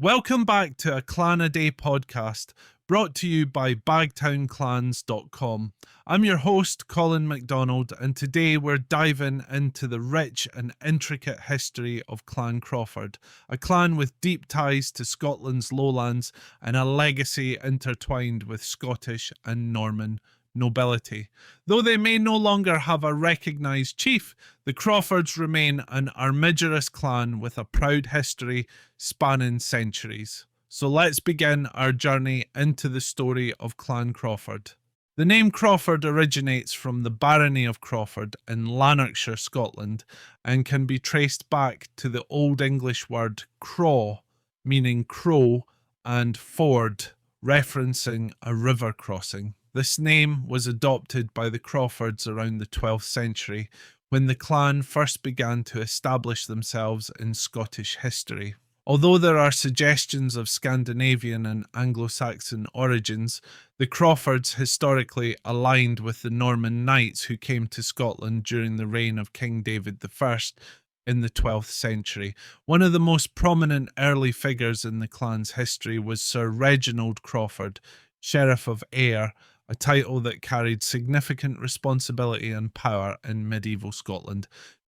Welcome back to a Clan a Day podcast brought to you by bagtownclans.com. I'm your host, Colin MacDonald, and today we're diving into the rich and intricate history of Clan Crawford, a clan with deep ties to Scotland's Lowlands and a legacy intertwined with Scottish and Norman nobility. Though they may no longer have a recognised chief, the Crawfords remain an armigerous clan with a proud history spanning centuries. So let's begin our journey into the story of Clan Crawford. The name Crawford originates from the barony of Crawford in Lanarkshire, Scotland, and can be traced back to the Old English word craw, meaning crow, and ford, referencing a river crossing. This name was adopted by the Crawfords around the 12th century, when the clan first began to establish themselves in Scottish history. Although there are suggestions of Scandinavian and Anglo-Saxon origins, the Crawfords historically aligned with the Norman knights who came to Scotland during the reign of King David I in the 12th century. One of the most prominent early figures in the clan's history was Sir Reginald Crawford, Sheriff of Ayr, a title that carried significant responsibility and power in medieval Scotland.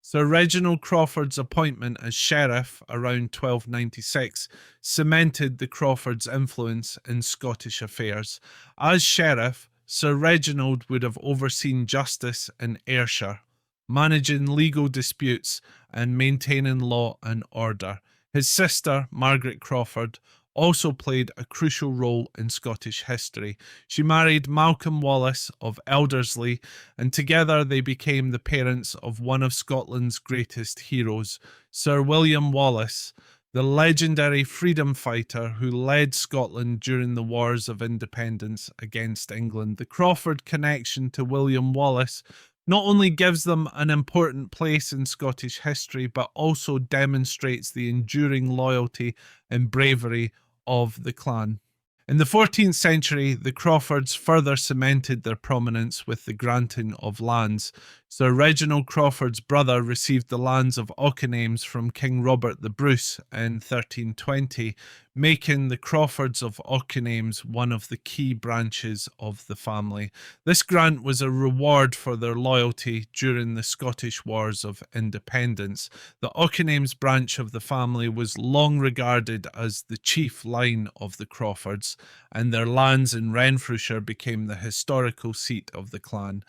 Sir Reginald Crawford's appointment as sheriff around 1296 cemented the Crawfords' influence in Scottish affairs. As sheriff, Sir Reginald would have overseen justice in Ayrshire, managing legal disputes and maintaining law and order. His sister, Margaret Crawford, also played a crucial role in Scottish history. She married Malcolm Wallace of Elderslie, and together they became the parents of one of Scotland's greatest heroes, Sir William Wallace, the legendary freedom fighter who led Scotland during the Wars of Independence against England. The Crawford connection to William Wallace not only gives them an important place in Scottish history, but also demonstrates the enduring loyalty and bravery of the clan. In the 14th century, the Crawfords further cemented their prominence with the granting of lands. Sir Reginald Crawford's brother received the lands of Auchinames from King Robert the Bruce in 1320, making the Crawfords of Auchinames one of the key branches of the family. This grant was a reward for their loyalty during the Scottish Wars of Independence. The Auchinames branch of the family was long regarded as the chief line of the Crawfords, and their lands in Renfrewshire became the historical seat of the clan.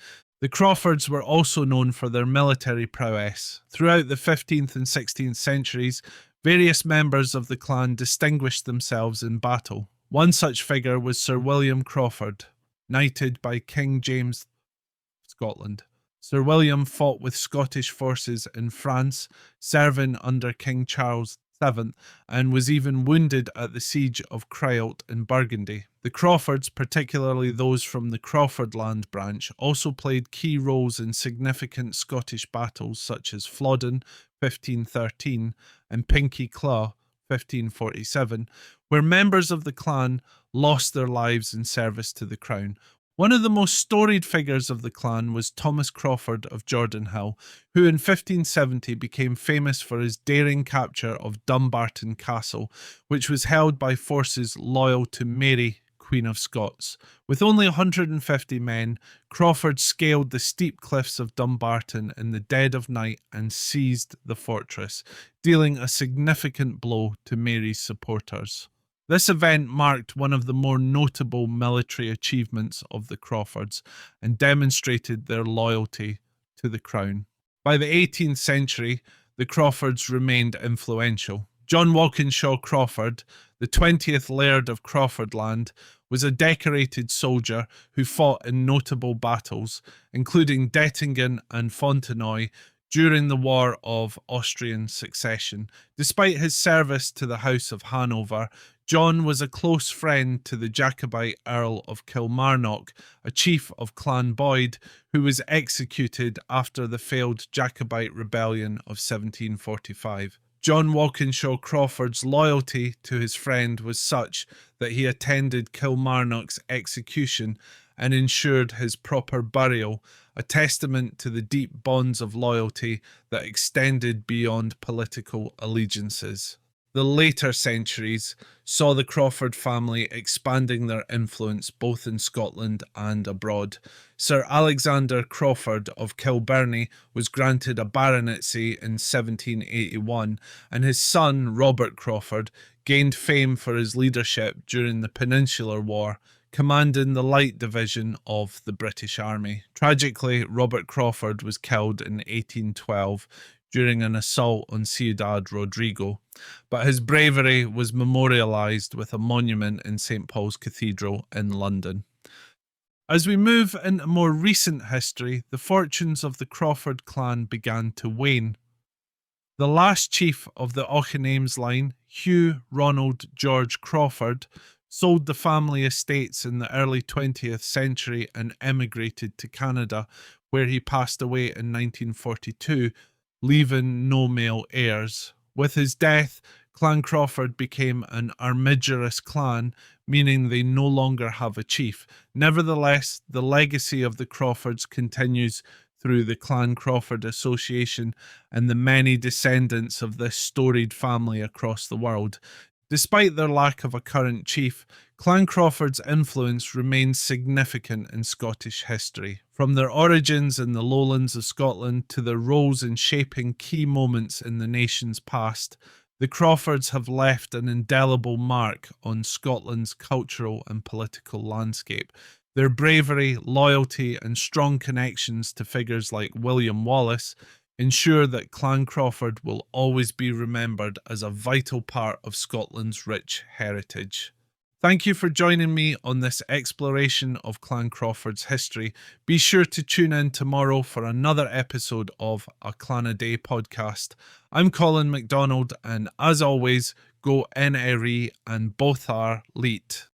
The Crawfords were also known for their military prowess. Throughout the 15th and 16th centuries, various members of the clan distinguished themselves in battle. One such figure was Sir William Crawford, knighted by King James of Scotland. Sir William fought with Scottish forces in France, serving under King Charles VII, and was even wounded at the siege of Criolt in Burgundy. The Crawfords, particularly those from the Crawfordland branch, also played key roles in significant Scottish battles such as Flodden, 1513, and Pinkie Cleugh, 1547, where members of the clan lost their lives in service to the crown. One of the most storied figures of the clan was Thomas Crawford of Jordanhill, who in 1570 became famous for his daring capture of Dumbarton Castle, which was held by forces loyal to Mary, Queen of Scots. With only 150 men, Crawford scaled the steep cliffs of Dumbarton in the dead of night and seized the fortress, dealing a significant blow to Mary's supporters. This event marked one of the more notable military achievements of the Crawfords and demonstrated their loyalty to the crown. By the 18th century, the Crawfords remained influential. John Walkinshaw Crawford, the 20th Laird of Crawfordland, was a decorated soldier who fought in notable battles, including Dettingen and Fontenoy, during the War of Austrian Succession. Despite his service to the House of Hanover, John was a close friend to the Jacobite Earl of Kilmarnock, a chief of Clan Boyd, who was executed after the failed Jacobite rebellion of 1745. John Walkinshaw Crawford's loyalty to his friend was such that he attended Kilmarnock's execution and ensured his proper burial, a testament to the deep bonds of loyalty that extended beyond political allegiances. The later centuries saw the Crawford family expanding their influence both in Scotland and abroad. Sir Alexander Crawford of Kilbirnie was granted a baronetcy in 1781, and his son Robert Crawford gained fame for his leadership during the Peninsular War, commanding the Light Division of the British Army. Tragically, Robert Crawford was killed in 1812 during an assault on Ciudad Rodrigo, but his bravery was memorialised with a monument in St Paul's Cathedral in London. As we move into more recent history, the fortunes of the Crawford clan began to wane. The last chief of the Auchinames line, Hugh Ronald George Crawford, sold the family estates in the early 20th century and emigrated to Canada, where he passed away in 1942, leaving no male heirs. With his death, Clan Crawford became an armigerous clan, meaning they no longer have a chief. Nevertheless, the legacy of the Crawfords continues through the Clan Crawford Association and the many descendants of this storied family across the world. Despite their lack of a current chief, Clan Crawford's influence remains significant in Scottish history. From their origins in the Lowlands of Scotland to their roles in shaping key moments in the nation's past, the Crawfords have left an indelible mark on Scotland's cultural and political landscape. Their bravery, loyalty, and strong connections to figures like William Wallace ensure that Clan Crawford will always be remembered as a vital part of Scotland's rich heritage. Thank you for joining me on this exploration of Clan Crawford's history. Be sure to tune in tomorrow for another episode of A Clan a Day podcast. I'm Colin MacDonald, and as always, go NRE and both are leet.